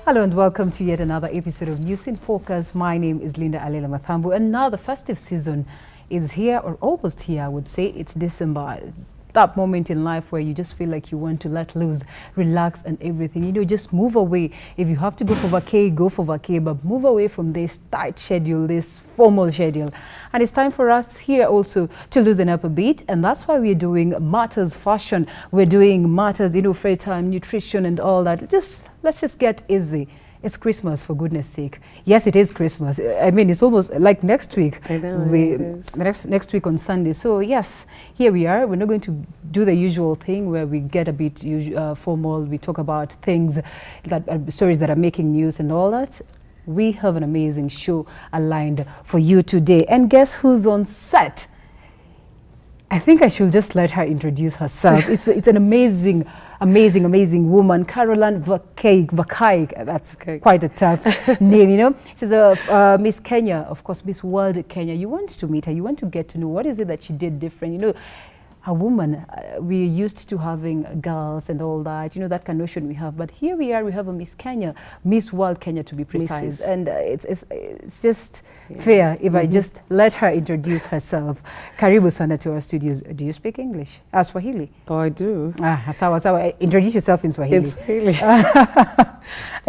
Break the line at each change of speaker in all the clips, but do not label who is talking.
Hello and welcome to yet another episode of News in Focus. My name is Linda Alela Mathambu, and now the festive season is here, or almost here, I would say. It's December. That moment in life where you just feel like you want to let loose, relax and everything. You know, just move away. If you have to go for vacay, go for vacay, but move away from this tight schedule, this formal schedule. And it's time for us here also to loosen up a bit. And that's why we're doing Matters Fashion. We're doing Matters, you know, free time, nutrition and all that. Let's just get easy. It's Christmas, for goodness sake. Yes, it is Christmas. I mean, it's almost like next week.
I know,
next week on Sunday. So yes, here we are. We're not going to do the usual thing where we get a bit formal. We talk about things, stories that are making news and all that. We have an amazing show aligned for you today. And guess who's on set? I think I should just let her introduce herself. It's an amazing woman, Caroline Vakaik. That's quite a tough name, you know. She's a Miss Kenya, of course, Miss World Kenya. You want to meet her. You want to get to know what is it that she did different. You know, a woman, we're used to having girls and all that, you know, that kind of notion we have. But here we are, we have a Miss Kenya, Miss World Kenya to be precise. Mrs. And it's just fair if I just let her introduce herself. Karibu sana to our studios. Do you speak English? Swahili?
Oh, I do.
Sawa. Introduce yourself in Swahili.
In Swahili.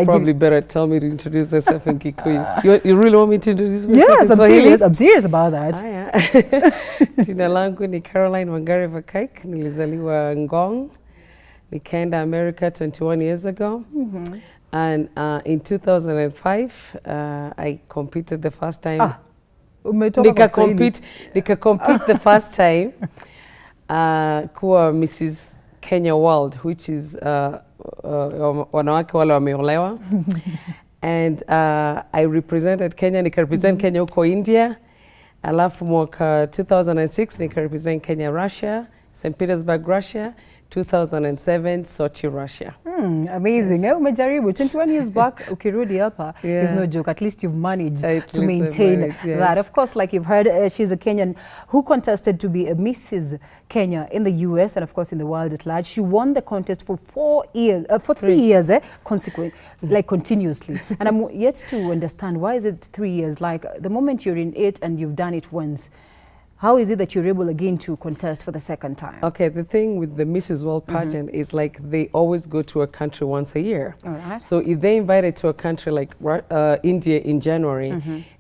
Probably better tell me to introduce myself in Kikuyu. You really want me to introduce myself in Swahili?
Yes, I'm serious about that.
Jina langu ni Caroline Wangari Vakaik. Nilizaliwa Ngong. Nikaenda America 21 years ago. And in 2005, I competed the first time. Nika compete the first time kuwa Mrs. Kenya World, which is wanawake wale wameolewa. And I represented Kenya, nika represent Kenya huko India. Alafu mwaka 2006 nika represent Kenya Russia, St. Petersburg Russia, 2007 Sochi Russia.
Amazing. Yes. Umejaribu 21 years back ukirudi hapa is no joke. At least you've managed to maintain that. Of course, like you've heard, she's a Kenyan who contested to be a Mrs. Kenya in the US and of course in the world at large. She won the contest for 3 years, like continuously. And I'm yet to understand, why is it 3 years? Like the moment you're in it and you've done it once, how is it that you're able again to contest for the second time? Okay,
the thing with the Mrs. World pageant is like they always go to a country once a year. So if they invited to a country like India in January,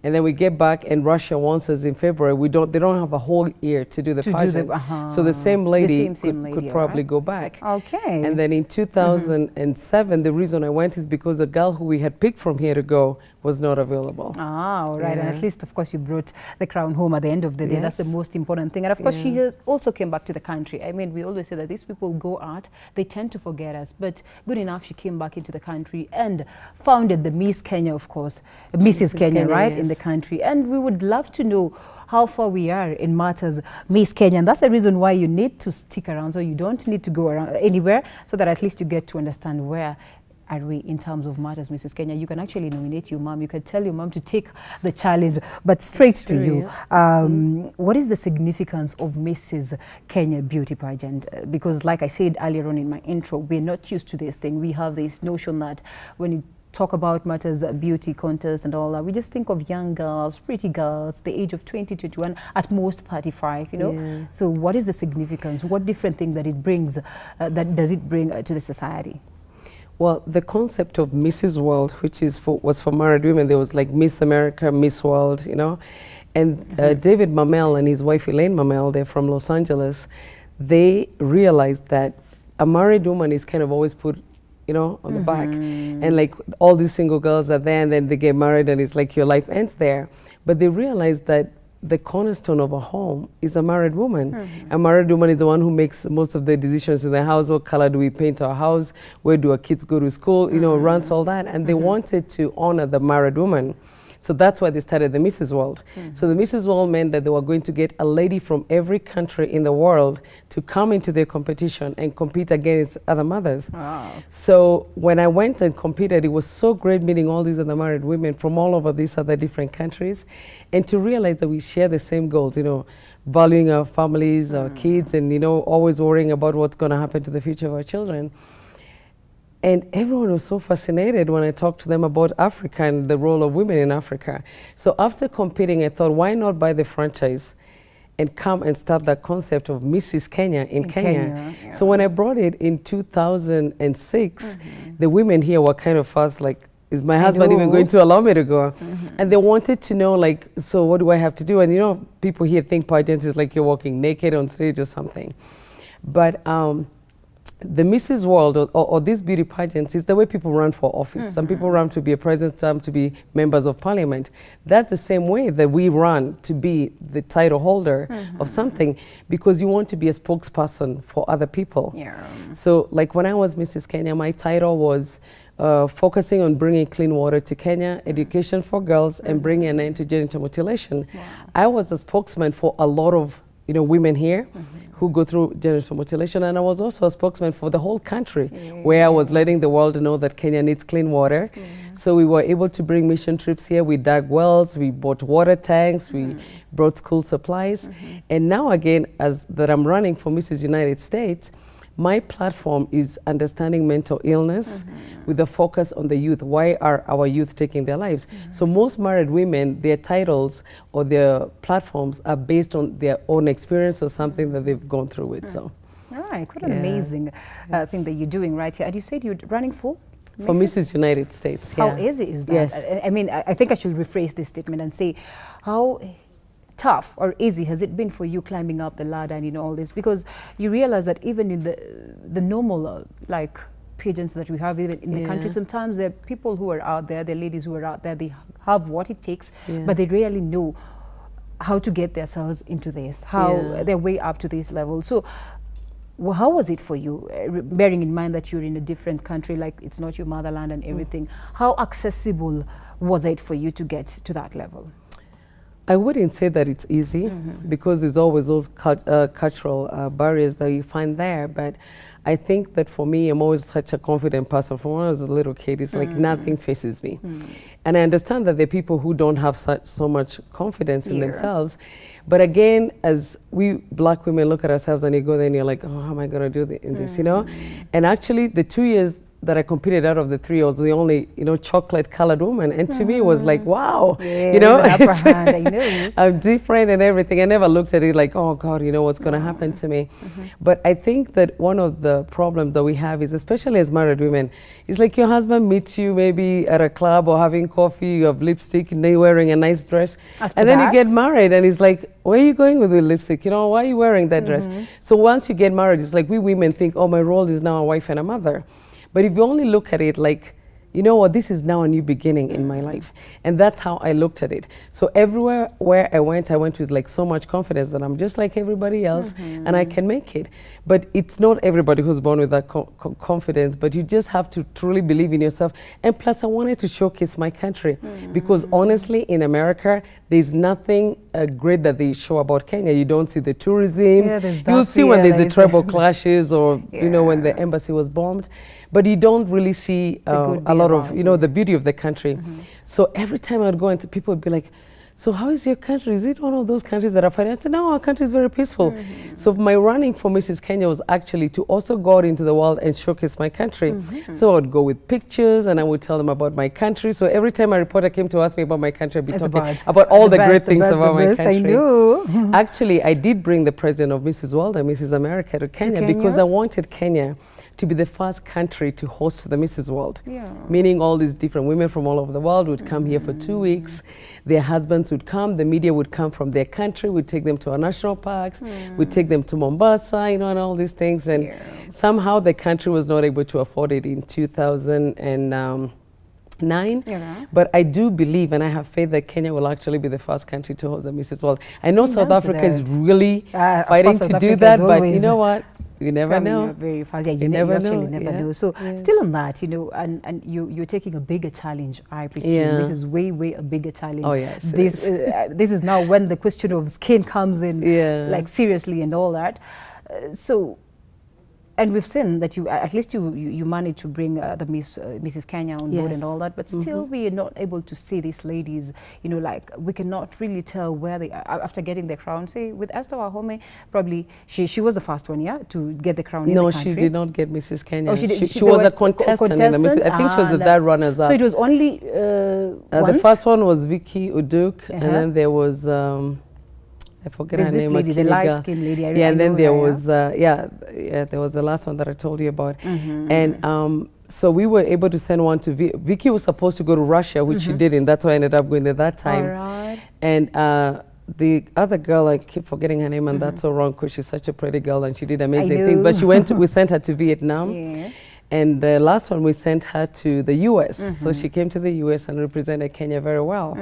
and then we get back and Russia wants us in February, they don't have a whole year to do the pageant. So the same lady could probably go back.
Okay.
And then in 2007, the reason I went is because the girl who we had picked from here to go was not available.
All right. And at least, of course, you brought the crown home at the end of the day. That's the most important thing. And of course, she has also came back to the country. I mean, we always say that these people go out, they tend to forget us. But good enough, she came back into the country and founded the Miss Kenya, of course, Mrs. Kenya, right, in the country. And we would love to know how far we are in matters Miss Kenya. And that's the reason why you need to stick around. So you don't need to go around anywhere, so that at least you get to understand where are we in terms of matters, Mrs. Kenya. You can actually nominate your mom. You can tell your mom to take the challenge, but straight to you. What is the significance of Mrs. Kenya beauty pageant? Because like I said earlier on in my intro, we're not used to this thing. We have this notion that when you talk about matters beauty contest and all that, we just think of young girls, pretty girls, the age of 20, 21, at most 35, you know. So what is the significance? What different thing that it brings, that does it bring to the society?
Well, the concept of Mrs. World, which was for married women, there was like Miss America, Miss World, you know. And David Mamel and his wife Elaine Mamel, they're from Los Angeles, they realized that a married woman is kind of always put, you know, on the back. And like all these single girls are there and then they get married and it's like your life ends there. But they realized that the cornerstone of a home is a married woman. A married woman is the one who makes most of the decisions in the house. What color do we paint our house? Where do our kids go to school? You know, runs all that. And they wanted to honor the married woman. So that's why they started the Mrs. World. So the Mrs. World meant that they were going to get a lady from every country in the world to come into their competition and compete against other mothers. So when I went and competed, it was so great meeting all these other married women from all over these other different countries, and to realize that we share the same goals, you know, valuing our families, our kids, and, you know, always worrying about what's going to happen to the future of our children. And everyone was so fascinated when I talked to them about Africa and the role of women in Africa. So after competing, I thought, why not buy the franchise and come and start that concept of Mrs. Kenya in Kenya. Yeah. So when I brought it in 2006, the women here were kind of fast, like, is my husband even going to allow me to go? And they wanted to know, like, so what do I have to do? And you know, people here think pageant is like you're walking naked on stage or something. But the Mrs. World or these beauty pageants is the way people run for office. Some people run to be a president, some to be members of parliament. That's the same way that we run to be the title holder of something, because you want to be a spokesperson for other people. Yeah. So like when I was Mrs. Kenya, my title was focusing on bringing clean water to Kenya, education for girls, and bringing an end to genital mutilation. Wow. I was a spokesman for a lot of women here who go through genital mutilation, and I was also a spokesman for the whole country, where I was letting the world know that Kenya needs clean water. So we were able to bring mission trips here. We dug wells, we bought water tanks, we brought school supplies. And now again, as that I'm running for Mrs. United States, my platform is understanding mental illness with a focus on the youth. Why are our youth taking their lives? So most married women, their titles or their platforms are based on their own experience or something that they've gone through with. So,
all right, quite an amazing thing that you're doing right here. And you said you're running for?
For Mrs. United States.
How easy is that? Yes. I mean, I think I should rephrase this statement and say, how tough or easy has it been for you climbing up the ladder and all this? Because you realize that even in the normal like pageants that we have even in the country, sometimes there are people who are out there, there are ladies who are out there, they have what it takes, but they really know how to get themselves into this, how their way up to this level. So how was it for you, bearing in mind that you're in a different country, like it's not your motherland and everything? How accessible was it for you to get to that level?
I wouldn't say that it's easy, because there's always those cultural barriers that you find there. But I think that for me, I'm always such a confident person. From when I was a little kid, it's like nothing faces me. And I understand that there are people who don't have so much confidence in themselves. But again, as we black women look at ourselves and you go there and you're like, oh, how am I going to do this, And actually, the 2 years that I competed out of the 3, I was the only, chocolate colored woman. And to me, it was like, wow, I'm different and everything. I never looked at it like, oh God, what's going to happen to me. But I think that one of the problems that we have is, especially as married women, it's like your husband meets you maybe at a club or having coffee, you have lipstick and they're wearing a nice dress. And then you get married and it's like, where are you going with your lipstick? Why are you wearing that dress? So once you get married, it's like we women think, oh, my role is now a wife and a mother. But if you only look at it like, this is now a new beginning in my life. And that's how I looked at it. So everywhere where I went with like so much confidence that I'm just like everybody else and I can make it. But it's not everybody who's born with that confidence, but you just have to truly believe in yourself. And plus I wanted to showcase my country because honestly in America, there's nothing great that they show about Kenya. You don't see the tourism. You'll see when there's the tribal clashes or, when the embassy was bombed. But you don't really see a lot of, the beauty of the country. So every time I'd go into, people would be like, so how is your country? Is it one of those countries that are fighting? I said, no, our country is very peaceful. So my running for Mrs. Kenya was actually to also go out into the world and showcase my country. So I'd go with pictures and I would tell them about my country. So every time a reporter came to ask me about my country, I'd be talking about all the great things about my country.
I know.
Actually, I did bring the president of Mrs. World and Mrs. America to Kenya because I wanted Kenya to be the first country to host the Mrs. World. Meaning all these different women from all over the world would come here for 2 weeks. Their husbands would come, the media would come from their country, we'd take them to our national parks, we'd take them to Mombasa, and all these things. And somehow the country was not able to afford it in 2009. But I do believe and I have faith that Kenya will actually be the first country to host the Mrs. World. I know South Africa is really fighting to do that, but you know what? You never know.
Very fast. Yeah, you never know. So still on that, and you're taking a bigger challenge, I presume. This is way a bigger challenge.
Oh yes.
This is now when the question of skin comes in, like seriously and all that. So And we've seen that you, at least you managed to bring the Mrs. Kenya on board and all that, but still we are not able to see these ladies, you know, like we cannot really tell where they are after getting the crown. See, with Esther Wahome, probably she was the first one, to get the crown in the country.
No, she did not get Mrs. Kenya.
Oh,
she was a contestant in the Miss, I think she was the third runners-up.
So it was only
the first one was Vicky Uduk, and then there was I forget her name.
Lady, the light-skinned lady.
And then there was there was the last one that I told you about. And so we were able to send one to Vicky was supposed to go to Russia, which she didn't. That's why I ended up going there that time.
All right.
And the other girl, I keep forgetting her name, and that's so wrong because she's such a pretty girl and she did amazing things. But she went we sent her to Vietnam. Yeah. And the last one, we sent her to the U.S. So she came to the U.S. and represented Kenya very well.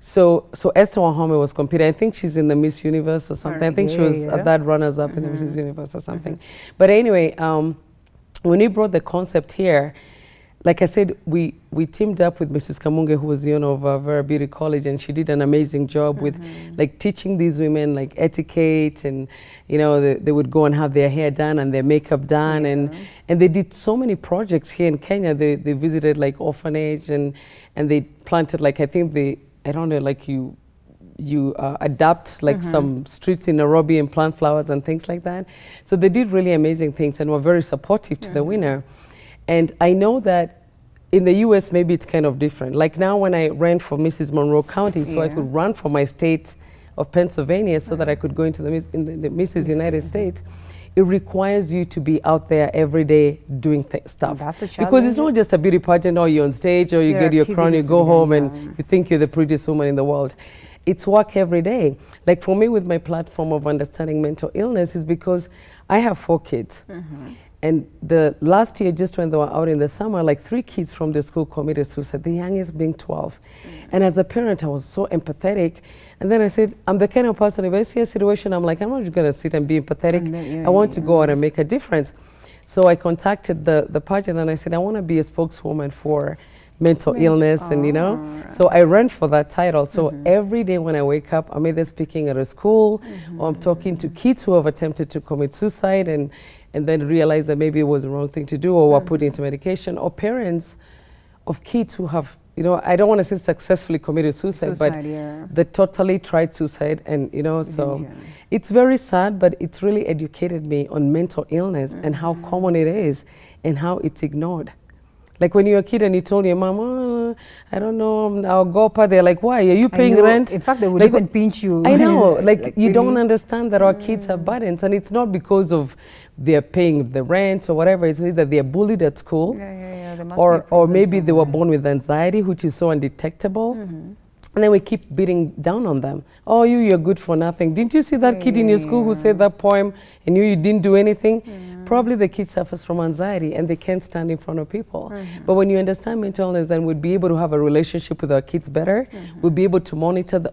So Esther Wahome was competing. I think she's in the Miss Universe or something. I think she was that runners-up in the Miss Universe or something. But anyway, when we brought the concept here, like I said, we teamed up with Mrs. Kamunge, who was the owner of Vera Beauty College, and she did an amazing job with like teaching these women like etiquette, and you know they would go and have their hair done and their makeup done, and they did so many projects here in Kenya. They visited like orphanage and they planted like I don't know, like you adapt like some streets in Nairobi and plant flowers and things like that. So they did really amazing things and were very supportive to the winner. And I know that in the U.S. maybe it's kind of different. Like now when I ran for Mrs. Monroe County, so I could run for my state of Pennsylvania so that I could go into the Mrs. United States, it requires you to be out there every day doing stuff.
That's a challenge.
Because it's not just a beauty pageant, or you're on stage, or you get your crown, you go home and you think you're the prettiest woman in the world. It's work every day. Like for me with my platform of understanding mental illness is because I have 4 kids. And the last year, just when they were out in the summer, like 3 kids from the school committed suicide, the youngest being 12. And as a parent, I was so empathetic. And then I said, I'm the kind of person, if I see a situation, I'm like, I'm not just going to sit and be empathetic. I want to go out and make a difference. So I contacted the pageant and I said, I want to be a spokeswoman for mental illness, and you know, so I ran for that title. So every day when I wake up, I'm either speaking at a school or I'm talking to kids who have attempted to commit suicide and then realize that maybe it was the wrong thing to do or were put into medication, or parents of kids who have, you know, I don't want to say successfully committed suicide, but they totally tried suicide, and you know, so it's very sad, but it's really educated me on mental illness and how common it is and how it's ignored. Like when you're a kid and you told your mom, oh, I don't know, I'll go up, they're like, why? Are you paying rent?
In fact, they would
like,
even pinch you.
I know, like you don't understand that our kids have burdens, and it's not because of they're paying the rent or whatever, it's either they're bullied at school, or maybe they were born with anxiety, which is so undetectable. And then we keep beating down on them. Oh, you're good for nothing. Didn't you see that kid in your school who said that poem and you didn't do anything? Probably the kid suffers from anxiety and they can't stand in front of people. But when you understand mental illness, then we'll be able to have a relationship with our kids better. We'll be able to monitor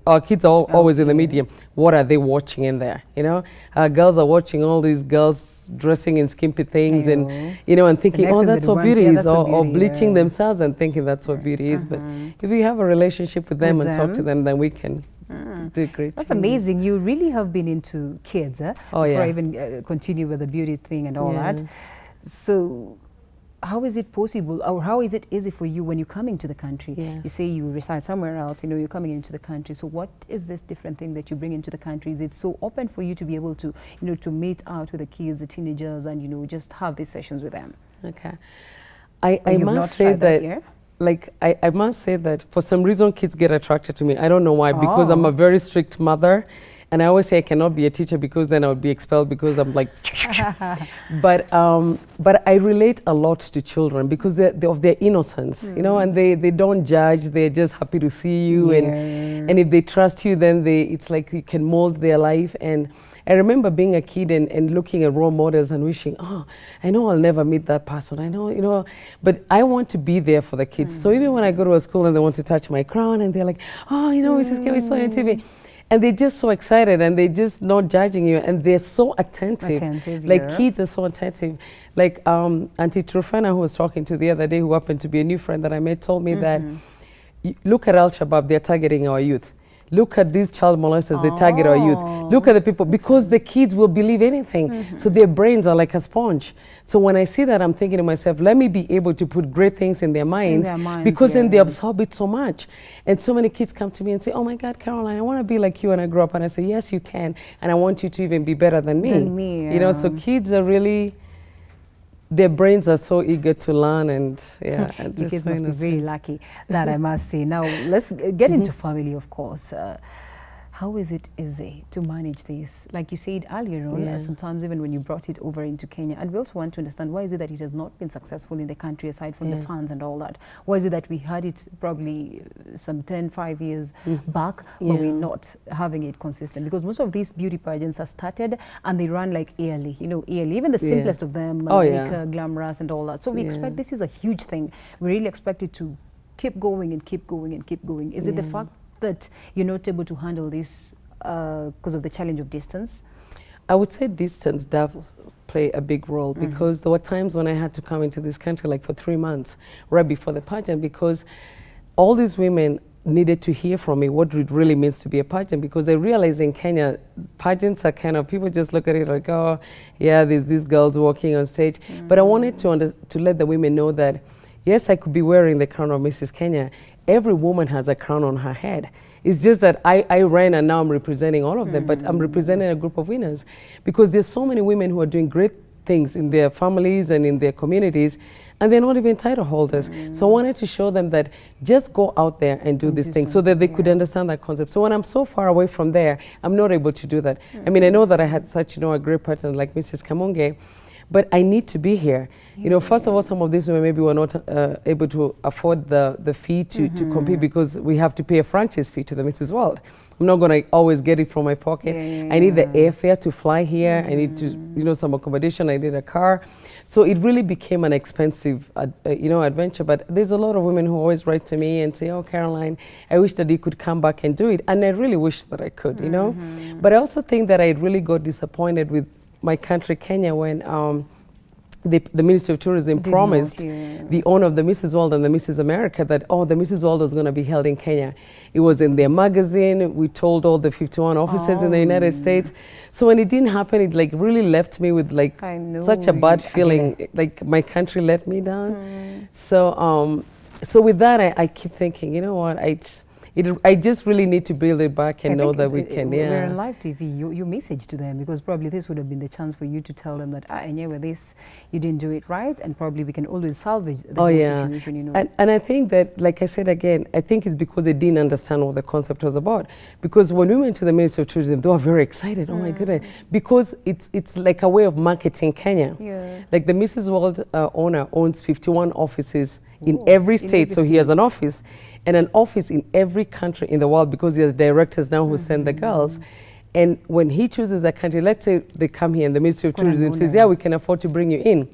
our kids are always in the media. What are they watching in there? You know, our girls are watching all these girls dressing in skimpy things and, you know, and thinking, oh, that's what beauty is, or bleaching themselves and thinking that's what beauty is. But if we have a relationship with them and talk to them, then we can do great.
That's amazing. You really have been into kids, before I even continue with the beauty thing and all that. So how is it possible, or how is it easy for you when you're coming to the country? You say you reside somewhere else, you know, you're coming into the country. So what is this different thing that you bring into the country? Is it so open for you to be able to, you know, to meet out with the kids, the teenagers, and, you know, just have these sessions with them?
Okay. I must say that, like, I must say that for some reason kids get attracted to me. I don't know why, because I'm a very strict mother. And I always say I cannot be a teacher because then I would be expelled, because I'm like, but I relate a lot to children because they're of their innocence, you know, and they don't judge. They're just happy to see you, and if they trust you, then it's like you can mold their life. And I remember being a kid and looking at role models and wishing, oh, I know I'll never meet that person. I know, you know, but I want to be there for the kids. So even when I go to a school and they want to touch my crown and they're like, oh, you know, Mrs. K, we saw you on TV. And they're just so excited and they're just not judging you, and they're so attentive. Like kids are so attentive. Like Auntie Trufana, who was talking to the other day, who happened to be a new friend that I met, told me that, look at Al-Shabaab, they're targeting our youth. look at these child molesters, they target our youth. Look at the people, because the kids will believe anything. So their brains are like a sponge. So when I see that, I'm thinking to myself, let me be able to put great things in their minds, because then they absorb it so much. And so many kids come to me and say, oh my God, Caroline, I want to be like you when I grow up. And I say, yes, you can. And I want you to even be better than me. You know, so kids are really, their brains are so eager to learn, and yeah.
You kids must be very lucky, that I must say. Now, let's get into family, of course. How is it easy to manage this? Like you said earlier on, sometimes even when you brought it over into Kenya, and we also want to understand, why is it that it has not been successful in the country aside from the funds and all that? Why is it that we had it probably some 5 years back, but we're not having it consistent? Because most of these beauty pageants are started and they run like yearly, you know, yearly, even the simplest of them, like glamorous and all that. So we expect this is a huge thing. We really expect it to keep going and keep going and keep going. Is it the fact that you're not able to handle this because of the challenge of distance?
I would say distance does play a big role, because there were times when I had to come into this country like for 3 months right before the pageant, because all these women needed to hear from me what it really means to be a pageant, because they realize in Kenya, pageants are kind of, people just look at it like, oh yeah, there's these girls walking on stage. But I wanted to let the women know that, yes, I could be wearing the crown of Mrs. Kenya. Every woman has a crown on her head. It's just that I ran and now I'm representing all of them, but I'm representing a group of winners, because there's so many women who are doing great things in their families and in their communities, and they're not even title holders. So I wanted to show them that just go out there and do this thing, so that they could understand that concept. So when I'm so far away from there, I'm not able to do that. I mean, I know that I had such, you know, a great partner like Mrs. Kamunge, but I need to be here. You know, first of all, some of these women maybe were not able to afford the fee to compete, because we have to pay a franchise fee to the Mrs. World. I'm not going to always get it from my pocket. I need the airfare to fly here. I need to, you know, some accommodation. I need a car. So it really became an expensive, you know, adventure. But there's a lot of women who always write to me and say, oh, Caroline, I wish that you could come back and do it. And I really wish that I could, you know. But I also think that I really got disappointed with my country, Kenya, when the Ministry of Tourism promised the owner of the Mrs. World and the Mrs. America that, oh, the Mrs. World was going to be held in Kenya. It was in their magazine. We told all the 51 officers in the United States. So when it didn't happen, it like really left me with like such a bad feeling, like my country let me down. So so with that, I keep thinking, you know what, I just really need to build it back and know that we can.
We're on live TV. Your message to them, because probably this would have been the chance for you to tell them that, and yeah, with this, you didn't do it right, and probably we can always salvage the whole situation. You know.
And I think that, like I said again, I think it's because they didn't understand what the concept was about. Because when we went to the Ministry of Tourism, they were very excited. Oh my goodness, because it's like a way of marketing Kenya. Like the Mrs. World owner owns 51 offices in every state, so he has an office, and an office in every country in the world, because he has directors now who send the girls. And when he chooses a country, let's say they come here and the Ministry of Tourism says, yeah, we can afford to bring you in.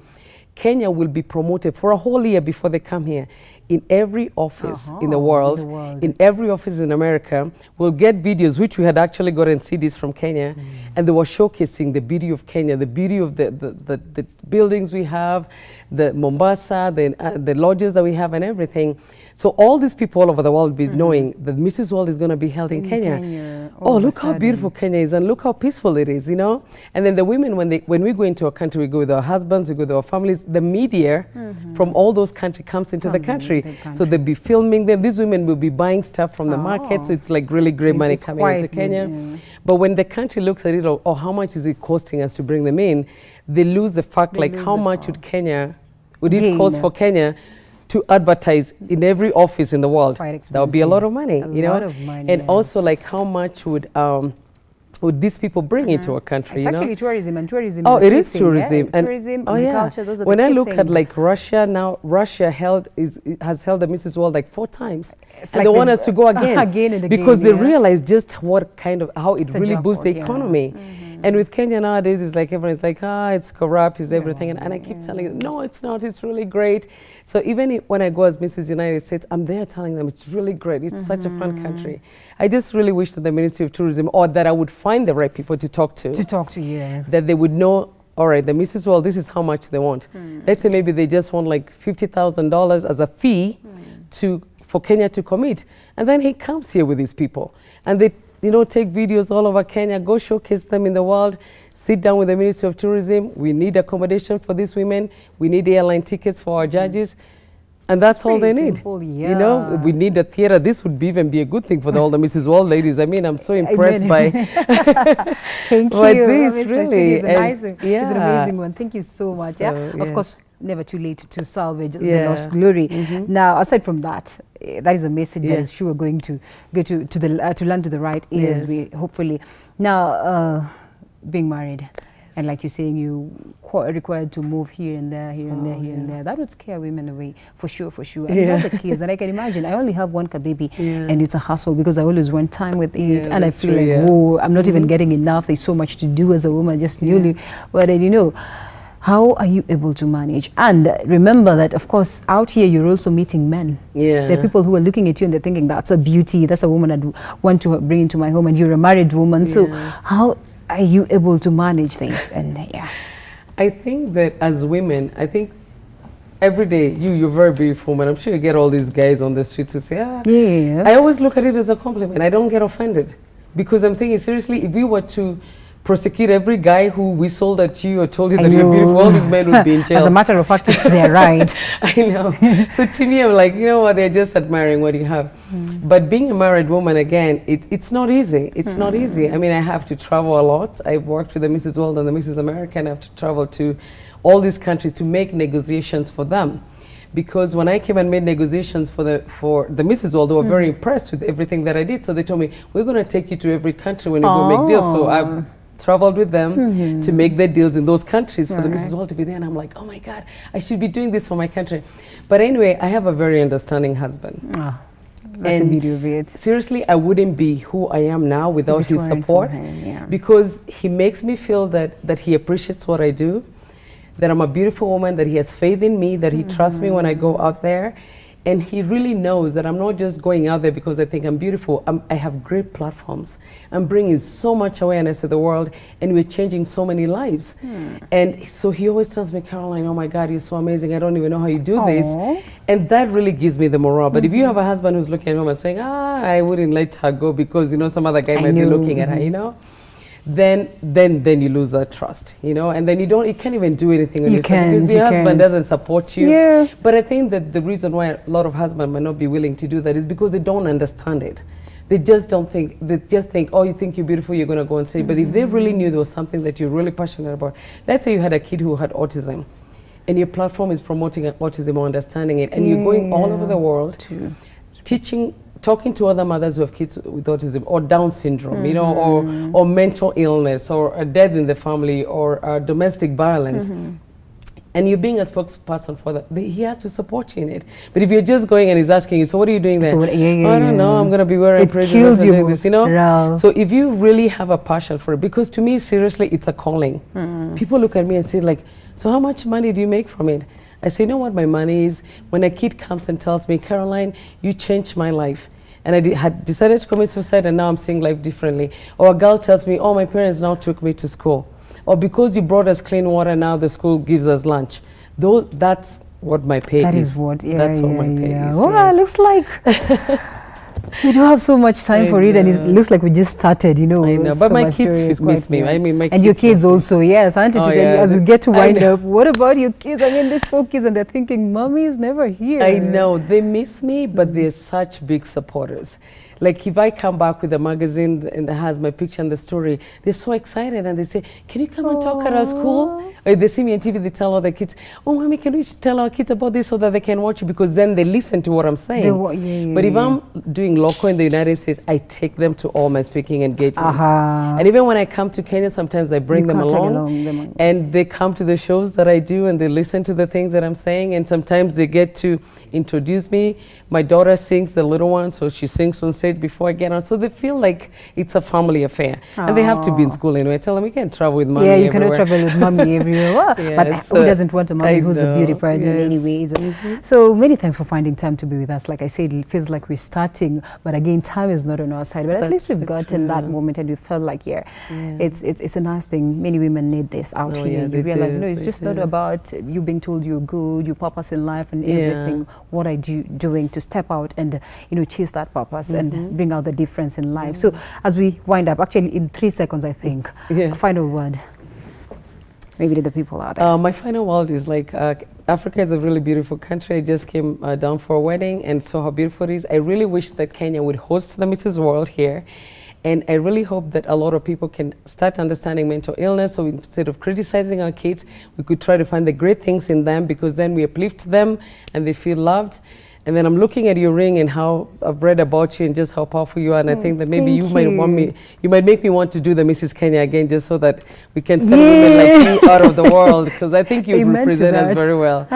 Kenya will be promoted for a whole year before they come here. In every office in the world, in every office in America, we'll get videos, which we had actually gotten CDs from Kenya, and they were showcasing the beauty of Kenya, the beauty of the buildings we have, the Mombasa, the lodges that we have and everything. So all these people all over the world will be knowing that Mrs. World is going to be held in Kenya. Oh, look how beautiful Kenya is, and look how peaceful it is, you know? And then the women, when we go into a country, we go with our husbands, we go with our families, the media from all those countries comes into the country. So they'll be filming them. These women will be buying stuff from the market, so it's like really great money coming into Kenya. But when the country looks at it, oh, how much is it costing us to bring them in, they lose the fact, like how much would it cost for Kenya to advertise in every office in the world? That would be a lot of money, you know? And also, like, how much would these people bring into a country?
It's actually tourism, and tourism.
Oh, it is tourism.
And tourism, culture. Those are
when
the
I look
things.
at like Russia now, Russia has held the Mrs. World like 4 times,
It's
and
like
they want us to go again,
again and again,
because they realize just what kind of how it really boosts the economy. And with Kenya nowadays, it's like everyone's like, it's corrupt, it's everything. And I keep telling them, no, it's not, it's really great. So even when I go as Mrs. United States, I'm there telling them it's really great. It's such a fun country. I just really wish that the Ministry of Tourism, or that I would find the right people to talk to. That they would know, all right, the Mrs. World, this is how much they want. Let's say maybe they just want like $50,000 as a fee for Kenya to commit. And then he comes here with his people. And they, you know, take videos all over Kenya, go showcase them in the world, sit down with the Ministry of Tourism. We need accommodation for these women. We need airline tickets for our judges. And that's all they need.
Simple, yeah.
You know, we need a theater. This would even be a good thing for all the Mrs. World ladies. I mean, I'm so impressed by
Thank
by
you.
this, really.
It's amazing.
Yeah.
It's an amazing one. Thank you so much.
So,
Yeah.
yes.
Of course, never too late to salvage the
Yeah.
lost glory. Now, aside from that, that is a message that
Yeah.
is sure going to go to land to the right ears.
Yes.
We hopefully now being married. And like you're saying, you required to move here and there, here and there, here and there. That would scare women away, for sure, for sure. And you know the kids, and I can imagine, I only have one baby, and it's a hassle because I always want time with it, and I feel like, whoa, I'm not even getting enough. There's so much to do as a woman, just newly. But then, you know, how are you able to manage? And remember that, of course, out here, you're also meeting men.
Yeah.
There are people who are looking at you and they're thinking, that's a beauty, that's a woman I'd want to bring into my home, and you're a married woman. So how are you able to manage things? And
I think that as women, I think every day you're very beautiful, man. I'm sure you get all these guys on the street to say, I always look at it as a compliment. I don't get offended because I'm thinking, seriously, if we were to prosecute every guy who whistled at you or told you that you're beautiful, all these men would be in jail.
As a matter of fact, it's their right.
I know. So to me, I'm like, you know what, they're just admiring what you have. But being a married woman, again, it's not easy. It's not easy. I mean, I have to travel a lot. I've worked with the Mrs. World and the Mrs. America, and I have to travel to all these countries to make negotiations for them. Because when I came and made negotiations for the Mrs. World, they were very impressed with everything that I did. So they told me, we're going to take you to every country when you go make deals. So I've traveled with them to make their deals in those countries for the Mrs. World to be there. And I'm like, oh my God, I should be doing this for my country. But anyway, I have a very understanding husband.
That's the beauty of it.
Seriously, I wouldn't be who I am now without his support. Because he makes me feel that he appreciates what I do, that I'm a beautiful woman, that he has faith in me, that he trusts me when I go out there. And he really knows that I'm not just going out there because I think I'm beautiful. I have great platforms. I'm bringing so much awareness to the world, and we're changing so many lives. And so he always tells me, Caroline, oh my God, you're so amazing. I don't even know how you do this. And that really gives me the morale. But if you have a husband who's looking at home and saying, I wouldn't let her go because, you know, some other guy might be looking at her, you know, then you lose that trust, you know, and then you can't even do anything on yourself because your husband doesn't support you. But I think that the reason why a lot of husbands might not be willing to do that is because they don't understand it. They just don't think, they just think, oh, you think you're beautiful, you're going to go and say. But if they really knew there was something that you're really passionate about, let's say you had a kid who had autism, and your platform is promoting autism or understanding it, and you're going all over the world talking to other mothers who have kids with autism or Down syndrome, you know, or mental illness, or a death in the family, or domestic violence. And you're being a spokesperson for that, he has to support you in it. But if you're just going and he's asking you, so what are you doing there? So I don't know, I'm going to be wearing prisoners and doing this, you know? So if you really have a passion for it, because to me, seriously, it's a calling. People look at me and say like, so how much money do you make from it? I say, you know what my money is? When a kid comes and tells me, Caroline, you changed my life. And I had decided to commit suicide, and now I'm seeing life differently. Or a girl tells me, oh, my parents now took me to school. Or because you brought us clean water, now the school gives us lunch. That's what my pay is.
That is what,
that's what my pay is.
Well, it looks like we do have so much time for it, and it looks like we just started, you know.
I know, but my kids miss me. I mean, my kids.
And your kids also, yes. I wanted to tell you, as we get to wind up, what about your kids? I mean, these 4 kids, and they're thinking, Mommy is never here.
I know, they miss me, but they're such big supporters. Like if I come back with a magazine and that has my picture and the story, they're so excited and they say, can you come and talk at our school? Or they see me on TV, they tell all the kids, oh, Mommy, can we tell our kids about this so that they can watch it? Because then they listen to what I'm saying. But if I'm doing local in the United States, I take them to all my speaking engagements. And even when I come to Kenya, sometimes I bring them along. And they come to the shows that I do and they listen to the things that I'm saying. And sometimes they get to introduce me. My daughter sings, the little one, so she sings on stage before I get on. So they feel like it's a family affair. And they have to be in school anyway. I tell them, you can't travel with mommy everywhere.
You cannot travel with mommy everywhere. Well, but who doesn't want a mommy who's a beauty pageant anyways? So many thanks for finding time to be with us. Like I said, it feels like we're starting But again, time is not on our side. But at least we've gotten that
true.
moment, and we felt like, it's a nice thing. Many women need this out here.
Yeah,
You realize,
do,
it's just not about you being told you're good, your purpose in life, and everything. What are you doing to step out and chase that purpose and bring out the difference in life? So as we wind up, actually in 3 seconds, I think, a final word. Maybe to the people out there.
My final word is like, Africa is a really beautiful country. I just came down for a wedding and saw how beautiful it is. I really wish that Kenya would host the Mrs. World here. And I really hope that a lot of people can start understanding mental illness. So instead of criticizing our kids, we could try to find the great things in them, because then we uplift them and they feel loved. And then I'm looking at your ring and how I've read about you and just how powerful you are. And I think that maybe you might make me want to do the Mrs. Kenya again, just so that we can send women like you out of the world, because I think you represent us very well.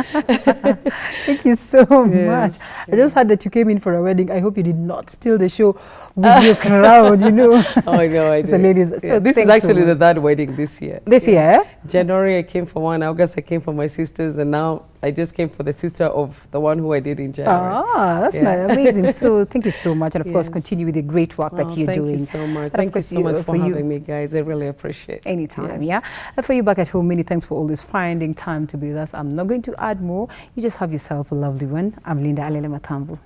Thank you so much. I just heard that you came in for a wedding. I hope you did not steal the show with your crown,
Oh, I know, I did.
So ladies,
so this is actually the third wedding this year.
This year?
January I came for one, August I came for my sisters, and now I just came for the sister of the one who I did in January.
Ah, that's nice, amazing. So thank you so much, and of course continue with the great work that you're doing.
Thank you so much. Thank you so much for having me, guys. I really appreciate it.
Anytime, And for you back at home, many thanks for always finding time to be with us. I'm not going to add more. You just have yourself a lovely one. I'm Linda Alele Matambu.